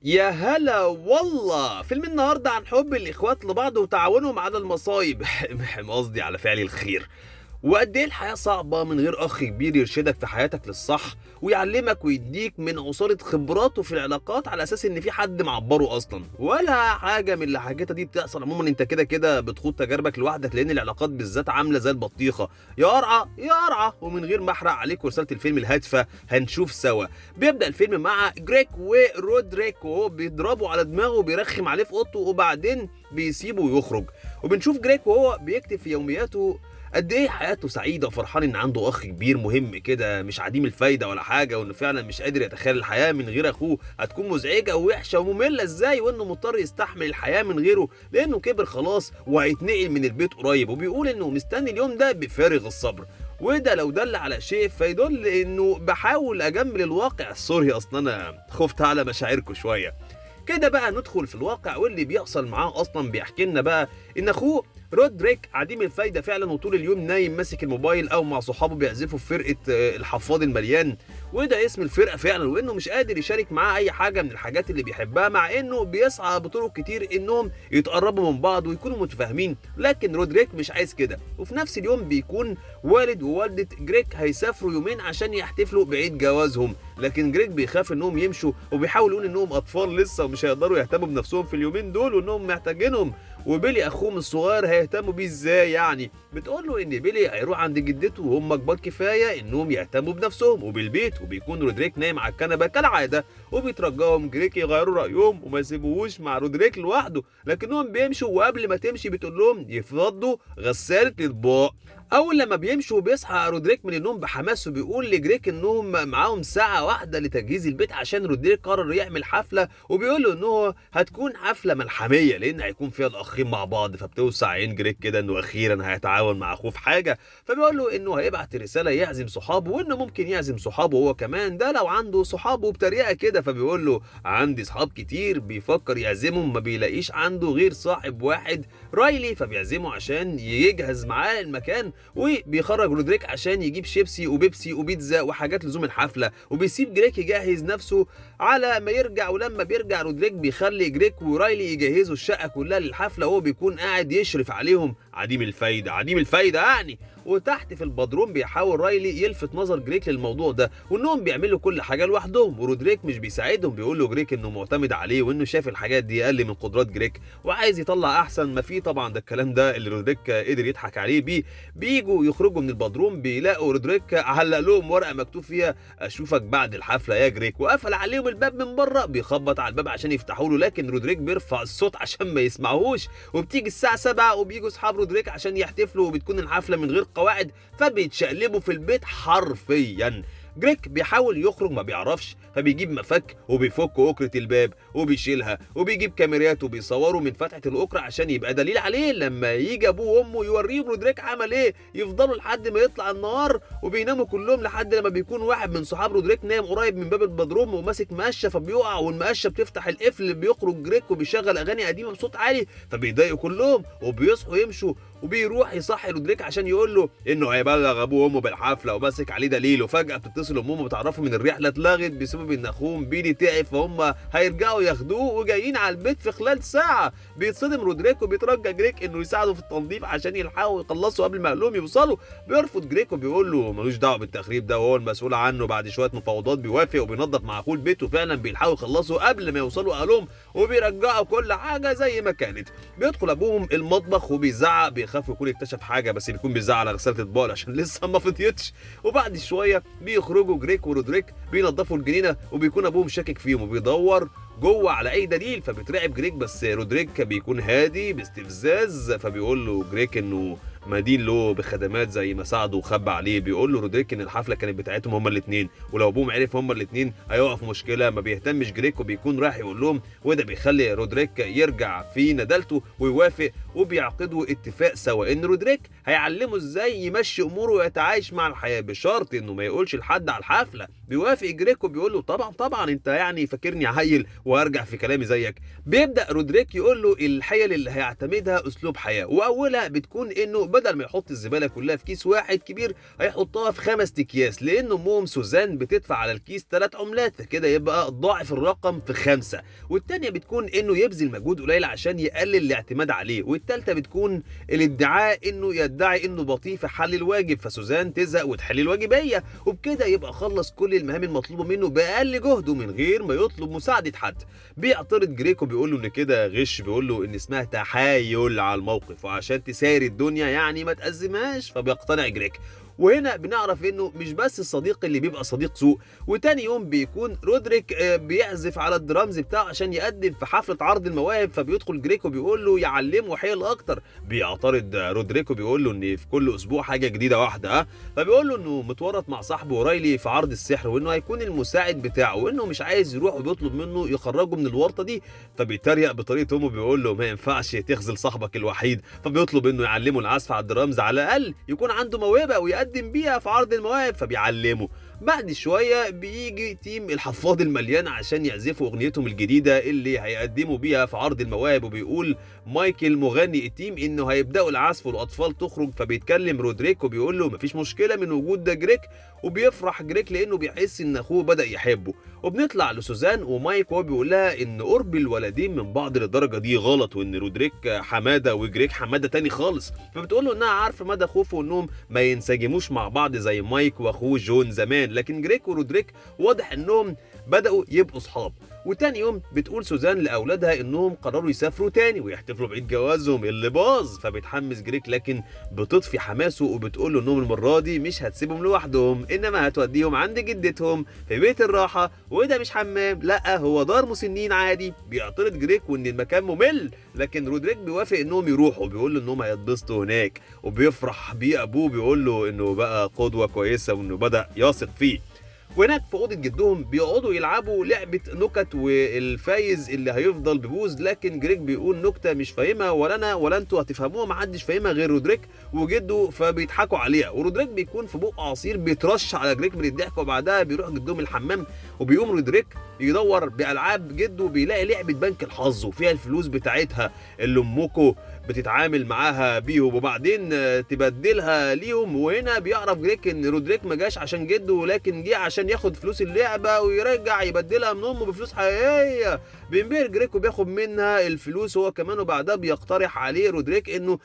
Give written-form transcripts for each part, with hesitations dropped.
يا هلا والله، فيلم النهارده عن حب الاخوات لبعض وتعاونهم على المصايب. قصدي على فعل الخير. وقد ايه الحياه صعبه من غير اخ كبير يرشدك في حياتك للصح ويعلمك ويديك من عصاره خبراته في العلاقات، على اساس ان في حد معبره اصلا. ولا حاجه من اللي حكيتها دي بتحصل. عموما انت كده كده بتخوض تجاربك لوحدك، لان العلاقات بالذات عامله زي البطيخه، يا قرعه يا قرعه. ومن غير ما احرق عليك رساله الفيلم الهادفه، هنشوف سوا. بيبدا الفيلم مع جريك ورودريك وهو بيضربوا على دماغه وبيرخم عليه في اوضته، وبعدين بيسيبه ويخرج. وبنشوف جريك وهو بيكتب في يومياته قد ايه حياته سعيده وفرحان ان عنده اخ كبير مهم كده، مش عديم الفايده ولا حاجه، وانه فعلا مش قادر يتخيل الحياه من غير اخوه هتكون مزعجه ووحشه وممله ازاي، وانه مضطر يستحمل الحياه من غيره لانه كبر خلاص وهيتنقل من البيت قريب. وبيقول انه مستني اليوم ده بفارغ الصبر. وده لو دل على شيء فيدل انه بحاول اجمل الواقع. سوري، اصلا انا خفت على مشاعركم شويه. كده بقى ندخل في الواقع، واللي بيحصل معاه اصلا بيحكي لنا بقى ان اخوه رودريك عديم الفايده فعلا، وطول اليوم نايم ماسك الموبايل او مع صحابه بيعزفوا في فرقه الحفاض المليان، وده اسم الفرقه فعلا. وانه مش قادر يشارك معاه اي حاجه من الحاجات اللي بيحبها، مع انه بيسعى بطرق كتير انهم يتقربوا من بعض ويكونوا متفاهمين، لكن رودريك مش عايز كده. وفي نفس اليوم بيكون والد ووالده جريك هيسافروا يومين عشان يحتفلوا بعيد جوازهم، لكن جريك بيخاف انهم يمشوا وبيحاول يقول انهم اطفال لسه ومش هيقدروا يهتموا بنفسهم في اليومين دول وانهم محتاجينهم. وبيلي اخوهم الصغير هيهتموا بيه ازاي يعني؟ بتقول له ان بيلي هيروح عند جدته وهم كبار كفايه انهم يهتموا بنفسهم وبالبيت، وبيكون رودريك نايم على الكنبه كالعاده، وبيترجاهم جريك يغيروا رايهم وما يسيبوهوش مع رودريك لوحده، لكنهم بيمشوا وقبل ما تمشي بتقول لهم يفضوا غساله الاطباق. اول لما بيمشوا بيصحى رودريك من النوم بحماس وبيقول لجريك انهم معاهم ساعه واحده لتجهيز البيت عشان رودريك قرر يعمل حفله، وبيقول له انه هتكون حفله ملحميه لان هيكون فيها الاخين مع بعض. فبتوسع عين جريك كده انه اخيرا هيتعاون مع اخوه في حاجه، فبيقول له انه هيبعت رساله يعزم صحابه، وانه ممكن يعزم صحابه هو كمان، ده لو عنده صحابه بطريقه كده. فبيقول له عندي صحاب كتير، بيفكر يعزمهم ما بيلاقيش عنده غير صاحب واحد رايلي، فبيعزمه عشان يجهز معاه المكان، وبيخرج رودريك عشان يجيب شيبسي وبيبسي وبيتزا وحاجات لزوم الحفله، وبيسيب جريك يجهز نفسه على ما يرجع. ولما بيرجع رودريك بيخلي جريك ورايلي يجهزوا الشقه كلها للحفله، وهو بيكون قاعد يشرف عليهم. عديم الفايده عديم الفايده يعني. وتحت في البدروم بيحاول رايلي يلفت نظر جريك للموضوع ده، وانهم بيعملوا كل حاجه لوحدهم ورودريك مش بيساعدهم. بيقول له جريك انه معتمد عليه وانه شاف الحاجات دي اقل من قدرات جريك وعايز يطلع احسن ما فيه. طبعا ده الكلام ده اللي رودريك قدر يضحك عليه بيه. بيجوا يخرجوا من البدروم بيلاقوا رودريك علق لهم ورقه مكتوب فيها اشوفك بعد الحفله يا جريك، وقفل عليهم الباب من بره. بيخبط على الباب عشان يفتحوا له، لكن رودريك بيرفع الصوت عشان ما يسمعوهوش. وبتيجي الساعه 7 وبيجوا اصحاب رودريك عشان يحتفلوا، وبتكون الحفله من غير قواعد، فبيتشقلبوا في البيت حرفيا. جريك بيحاول يخرج ما بيعرفش، فبيجيب مفك وبيفك أكرة الباب وبيشيلها، وبيجيب كاميرات وبيصوروا من فتحة الأكرة عشان يبقى دليل عليه لما يجي أبوه وأمه يوريهم رودريك عمل إيه. يفضلوا لحد ما يطلع النهار وبيناموا كلهم لحد لما بيكون واحد من صحاب رودريك نايم قريب من باب البدروم وماسك مقشة، فبيقع والمقشة بتفتح القفل. بيخرج جريك وبيشغل أغاني قديمة بصوت عالي، فبيضايقوا كلهم وبيصحوا يمشوا. وبيروح يصحي رودريك عشان يقول له انه هيبلغ ابوه وامه بالحفله وماسك عليه دليل. وفجاه بتتصل امهم وبتعرفوا من الرحله اتلغت بسبب ان اخوهم بيلي تعب، فهم هيرجعوا ياخدوه وجايين على البيت في خلال ساعه. بيتصدم رودريك وبيترجى جريك انه يساعده في التنظيف عشان يلحقوا يخلصوا قبل ما اهلهم يوصلوا. بيرفض جريك وبيقول له ملوش دعوه بالتخريب ده وهو المسؤول عنه. بعد شويه مفاوضات بيوافق وبينظف مع اخوه البيت، وفعلا بيلحقوا يخلصوا قبل ما يوصلوا اهلهم وبيرجعوا كل حاجه زي ما كانت. بيدخل ابوهم المطبخ وبيزعق، بيخاف يكون اكتشف حاجه، بس بيكون بيزعق على غساله اطباق عشان لسه ما فضيتش. وبعد شويه بيخرجوا جريك ورودريك بينظفوا الجنينه، وبيكون ابوهم شاكك فيهم وبيدور جوه على اي دليل. فبيترعب جريك، بس رودريك بيكون هادي باستفزاز، فبيقول له جريك انه مدين له بخدمات زي ما ساعده وخبى عليه. بيقول له رودريك ان الحفله كانت بتاعتهم هما الاثنين، ولو ابوهم عرف هما الاثنين هيقعوا في مشكله. ما بيهتمش جريك وبيكون رايح يقول لهم، وده بيخلي رودريك يرجع في ندالته ويوافق، وبيعقدوا اتفاق سوا ان رودريك هيعلمه ازاي يمشي اموره ويتعايش مع الحياه، بشرط انه ما يقولش لحد على الحفله. بيوافق جريكو بيقول له طبعا طبعا، انت يعني فاكرني عيل وهرجع في كلامي زيك. بيبدا رودريك يقول له الحيل اللي هيعتمدها اسلوب حياه، واولها بتكون انه بدل ما يحط الزباله كلها في كيس واحد كبير هيحطها في 5 اكياس، لان امهم سوزان بتدفع على الكيس 3 عملات، كده يبقى ضاعف الرقم في 5. والتانيه بتكون انه يبذل مجهود قليل عشان يقلل الاعتماد عليه. والتالته بتكون الادعاء انه يدعي انه بطيء في حل الواجب، فسوزان تزهق وتحل الواجب هي، وبكده يبقى خلص كل المهام المطلوبه منه باقل جهد ومن غير ما يطلب مساعده حد. بيعترض جريكو بيقول له ان كده غش، بيقول له ان اسمها تحايل على الموقف، وعشان تساير الدنيا يعني ما تأزمهاش، فبيقتنع جريك. وهنا بنعرف انه مش بس الصديق اللي بيبقى صديق سوء. وتاني يوم بيكون رودريك بيعزف على الدرامز بتاعه عشان يقدم في حفله عرض المواهب، فبيدخل جريكو بيقول له يعلمه حيل اكتر. بيعترض رودريكو بيقول له ان في كل اسبوع حاجه جديده واحده، فبيقول له انه متورط مع صاحبه رايلي في عرض السحر، وانه هيكون المساعد بتاعه، وانه مش عايز يروح، وبيطلب منه يخرجه من الورطه دي. فبيتريق بطريقه امه بيقول له ما ينفعش تخذل صاحبك الوحيد، فبيطلب انه يعلمه العزف على الدرامز، على الاقل يكون عنده موهبه ويقدم بيها في عرض المواهب، فبيعلمه. بعد شويه بيجي تيم الحفاض المليان عشان يعزفوا اغنيتهم الجديده اللي هيقدموا بيها في عرض المواهب، وبيقول مايكل مغني التيم انه هيبداوا العزف والاطفال تخرج. فبيتكلم رودريك وبيقول له مفيش مشكله من وجود ده جريك، وبيفرح جريك لانه بيحس ان اخوه بدا يحبه. وبنطلع لسوزان ومايك وهو بيقول لها ان قرب الولدين من بعض للدرجه دي غلط، وان رودريك حماده وجريك حماده تاني خالص. فبتقول له انها عارفه مدى خوفه انهم ما ينسجموش مع بعض زي مايك واخوه جون زمان، لكن جريك ورودريك واضح انهم بداوا يبقوا صحاب. وتاني يوم بتقول سوزان لاولادها انهم قرروا يسافروا تاني ويحتفلوا بعيد جوازهم اللي باظ، فبتحمس جريك لكن بتطفي حماسه، وبتقول له انهم المره دي مش هتسيبهم لوحدهم، انما هتوديهم عند جدتهم في بيت الراحه، وده مش حمام، لا هو دار مسنين عادي. بيعترض جريك وان المكان ممل، لكن رودريك بيوافق انهم يروحوا، بيقول له انهم هيتبسطوا هناك، وبيفرح بيه ابوه بيقول له انه بقى قدوه كويسه وانه بدا يثق فيه. وهناك في اوضه جدهم بيقعدوا يلعبوا لعبه نكت، والفايز اللي هيفضل ببوز، لكن جريك بيقول نكته مش فاهمها ولا انا ولا انتوا هتفهموها، محدش فاهمها غير رودريك وجده، فبيضحكوا عليها. ورودريك بيكون في بقه عصير بيترش على جريك من الضحك، وبعدها بيروح جدهم الحمام، وبيقوم رودريك يدور بالعاب جده، بيلاقي لعبه بنك الحظ وفيها الفلوس بتاعتها اللي امكو بتتعامل معاها بيهم وبعدين تبدلها ليهم. وهنا بيعرف جريك ان رودريك ما جاش عشان جده، لكن جه عشان ياخد فلوس اللعبه ويرجع يبدلها من امه بفلوس حقيقيه. بينبهر جريك وبياخد منها الفلوس هو كمان، وبعدها بيقترح عليه رودريك انه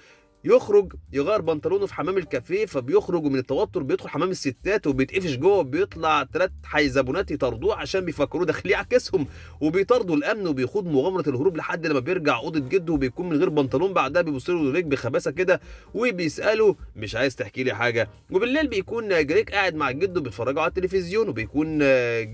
يخرج يغير بنطلونه في حمام الكافيه. فبيخرج ومن التوتر بيدخل حمام الستات وبيتقفش جوه، وبيطلع 3 حيزبونات يطاردوه عشان بيفكروه داخل يعكسهم، وبيطاردوا الامن، وبيخوض مغامره الهروب لحد لما بيرجع اوضه جده وبيكون من غير بنطلون. بعدها بيبص له رودريك بخباثه كده وبيساله مش عايز تحكي لي حاجه. وبالليل بيكون جريك قاعد مع جده بيتفرجوا على التلفزيون، وبيكون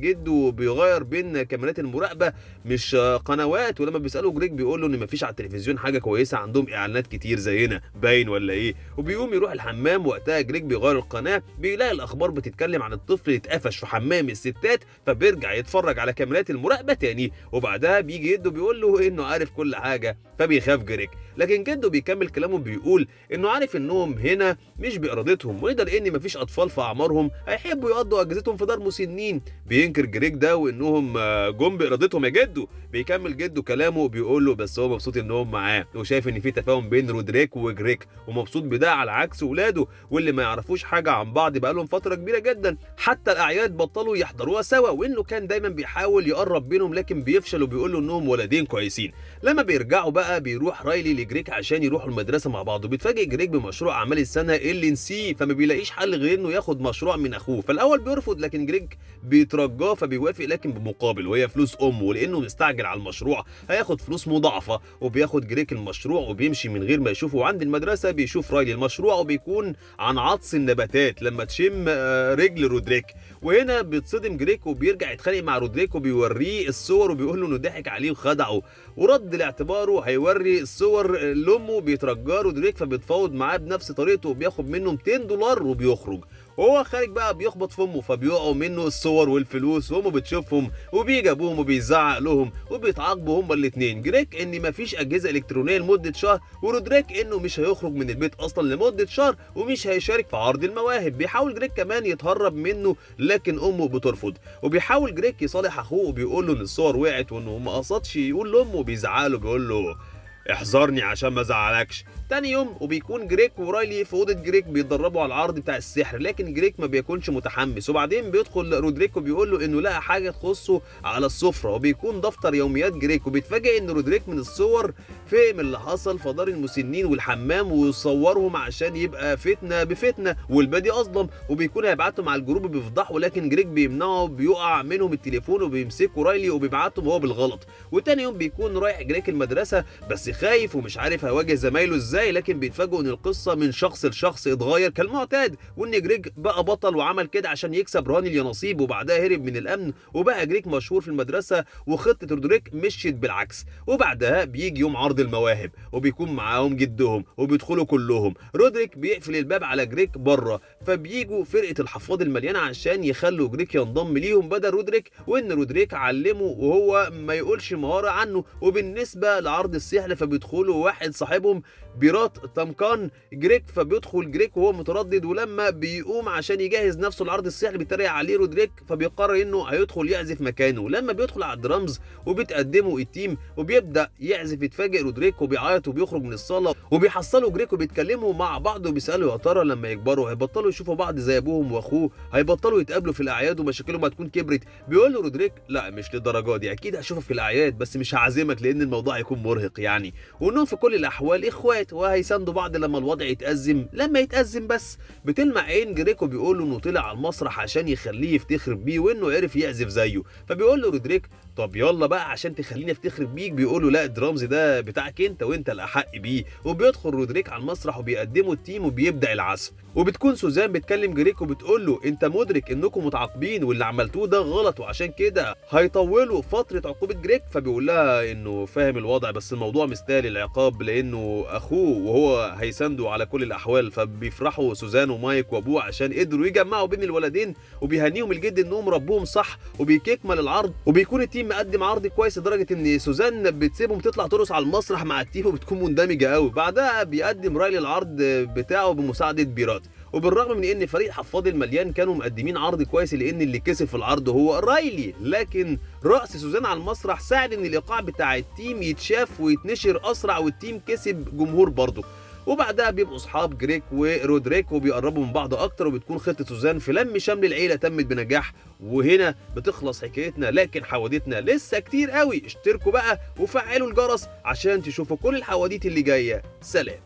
جده بيغير بين كاميرات المراقبه مش قنوات، ولما بيساله جريك بيقول له ان مفيش على التلفزيون حاجه كويسه، عندهم اعلانات كتير زينا باين ولا ايه. وبيقوم يروح الحمام، وقتها جريك بيغير القناه بيلاقي الاخبار بتتكلم عن الطفل اللي اتقفش في حمام الستات، فبيرجع يتفرج على كاميرات المراقبه تاني. وبعدها بيجي جده بيقول له انه عارف كل حاجه، فبيخاف جريك، لكن جده بيكمل كلامه بيقول انه عارف انهم هنا مش بارادتهم، وده لان مفيش اطفال في اعمارهم هيحبوا يقضوا اجازتهم في دار مسنين. بينكر جريك ده وانهم جم بارادتهم يا جدو. بيكمل جده كلامه بيقول له بس هو مبسوط انهم معاه، وشايف ان في تفاهم بين رودريك وجريك، ومبسوط بده على عكس ولاده واللي ما يعرفوش حاجه عن بعض بقالهم فتره كبيره جدا، حتى الاعياد بطلوا يحضروها سوا، وانه كان دايما بيحاول يقرب بينهم لكن بيفشل، وبيقول له انهم ولدين كويسين. لما بيرجعوا بقى بيروح رايلي لجريك عشان يروحوا المدرسه مع بعض، وبيتفاجئ جريك بمشروع اعمال السنه اللي نسيه، فما بيلاقيش حل غير انه ياخد مشروع من اخوه. فالاول بيرفض لكن جريك بيترجاه فبيوافق، لكن بمقابل وهي فلوس امه، ولانه مستعجل على المشروع هياخد فلوس مضاعفه. وبياخد جريك المشروع وبيمشي من غير ما يشوفه، وعند المدرسه بيشوف رايلي المشروع وبيكون عن عطس النباتات لما تشم رجل رودريك. وهنا بيتصدم جريك وبيرجع يتخانق مع رودريك وبيوريه الصور وبيقول له انه ضحك عليه وخدعه، ورد لاعتباره هيوري الصور لامه. بيترجاه رودريك فبيتفاوض معاه بنفس طريقته وبياخد منه $200 وبيخرج. وهو خارج بقى بيخبط في امه، فبيقعوا منه الصور والفلوس، وامه بتشوفهم وبيجي ابوهم وبيزعق لهم وبيتعاقبوا هما الاثنين، جريك ان مفيش اجهزه الكترونيه لمده شهر، ورودريك انه مش هيخرج من البيت اصلا لمده شهر ومش هيشارك في عرض المواهب. بيحاول جريك كمان يتهرب منه لكن امه بترفض، وبيحاول جريك يصالح اخوه وبيقول له ان الصور وقعت وانه ما قصدش يقول لامه، وبيزعق له بيقول له احذرني عشان ما ازعلكش. تاني يوم وبيكون جريك ورايلي في اوضه جريك بيتدربوا على العرض بتاع السحر، لكن جريك ما بيكونش متحمس، وبعدين بيدخل رودريك وبيقول له انه لقى حاجه تخصه على السفره، وبيكون دفتر يوميات جريك، وبيتفاجئ ان رودريك من الصور فهم اللي حصل في دار المسنين والحمام وصورهم عشان يبقى فتنه بفتنه والبادي اظلم، وبيكون هيبعتهم على الجروب بيفضحوا، لكن جريك بيمنعه، بيقع منهم التليفون وبيمسكوا رايلي وبيبعتهم هو بالغلط. وتاني يوم بيكون رايح جريك المدرسه بس خايف ومش عارف هيواجه زمايله ازاي، لكن بيتفاجئوا ان القصه من شخص لشخص اتغير كالمعتاد، وان جريك بقى بطل وعمل كده عشان يكسب رهان اليانصيب، وبعدها هرب من الامن وبقى جريك مشهور في المدرسه، وخطه رودريك مشيت بالعكس. وبعدها بيجي يوم عرض المواهب وبيكون معاهم جدهم وبيدخلوا كلهم، رودريك بيقفل الباب على جريك بره، فبيجوا فرقه الحفاض المليانه عشان يخلوا جريك ينضم ليهم بدل رودريك، وان رودريك علمه وهو ما يقولش مهاره عنه. وبالنسبه لعرض السحر فبيدخلوا واحد صاحبهم بيرات تمكان جريك، فبيدخل جريك وهو متردد، ولما بيقوم عشان يجهز نفسه لعرض السحر بيتريق عليه رودريك، فبيقرر انه هيدخل يعزف مكانه. لما بيدخل على الدرامز وبتقدمه التيم وبيبدا يعزف، يتفاجئ رودريك وبيعيط وبيخرج من الصاله، وبيحصلوا جريك وبيتكلموا مع بعض وبيسالوا يا ترى لما يكبروا هيبطلوا يشوفوا بعض زي ابوهم واخوه، هيبطلوا يتقابلوا في الاعياد ومشاكلهم هتكون كبرت. بيقول له رودريك لا مش للدرجه دي، اكيد هشوفك في الاعياد بس مش هعزمك لان الموضوع هيكون مرهق يعني، وانهم في كل الاحوال اخوات وهيساندوا بعض لما الوضع يتأزم لما يتأزم بس. بتلمع عين جريك وبيقول له انه طلع على المسرح عشان يخليه يفتخر بيه وانه عرف يعزف زيه، فبيقول له رودريك طب يلا بقى عشان تخليني افتخر بيك، بيقول له لا الدرامز ده بتاعك انت وانت الاحق بيه. وبيدخل رودريك على المسرح وبيقدموا التيم وبيبدا العزف، وبتكون سوزان بتكلم جريك وبتقول له انت مدرك انكم متعاقبين واللي عملتوه ده غلط وعشان كده هيطولوا فتره عقوبه جريك، فبيقول لها انه فاهم الوضع بس الموضوع مستاهل العقاب لانه اخوه وهو هيساندوا على كل الاحوال. فبيفرحوا سوزان ومايك وابوه عشان قدروا يجمعوا بين الولدين، وبيهنيهم الجد انهم ربوهم صح، وبيكمل العرض وبيكون التيم مقدم عرض كويس لدرجه ان سوزان بتسيبهم تطلع ترقص على المسرح مع التيم وبتكون مندمجه قوي. بعدها بيقدم رايلي العرض بتاعه بمساعده بيرات، وبالرغم من ان فريق حفاض المليان كانوا مقدمين عرض كويس لان اللي كسب في العرض هو رايلي، لكن رقص سوزان على المسرح ساعد ان الايقاع بتاع التيم يتشاف ويتنشر اسرع، والتيم كسب جمهور برضه. وبعدها بيبقوا اصحاب جريك ورودريك وبيقربوا من بعض اكتر، وبتكون خطه سوزان في لم شمل العيله تمت بنجاح. وهنا بتخلص حكايتنا، لكن حواديتنا لسه كتير قوي. اشتركوا بقى وفعلوا الجرس عشان تشوفوا كل الحواديت اللي جايه. سلام.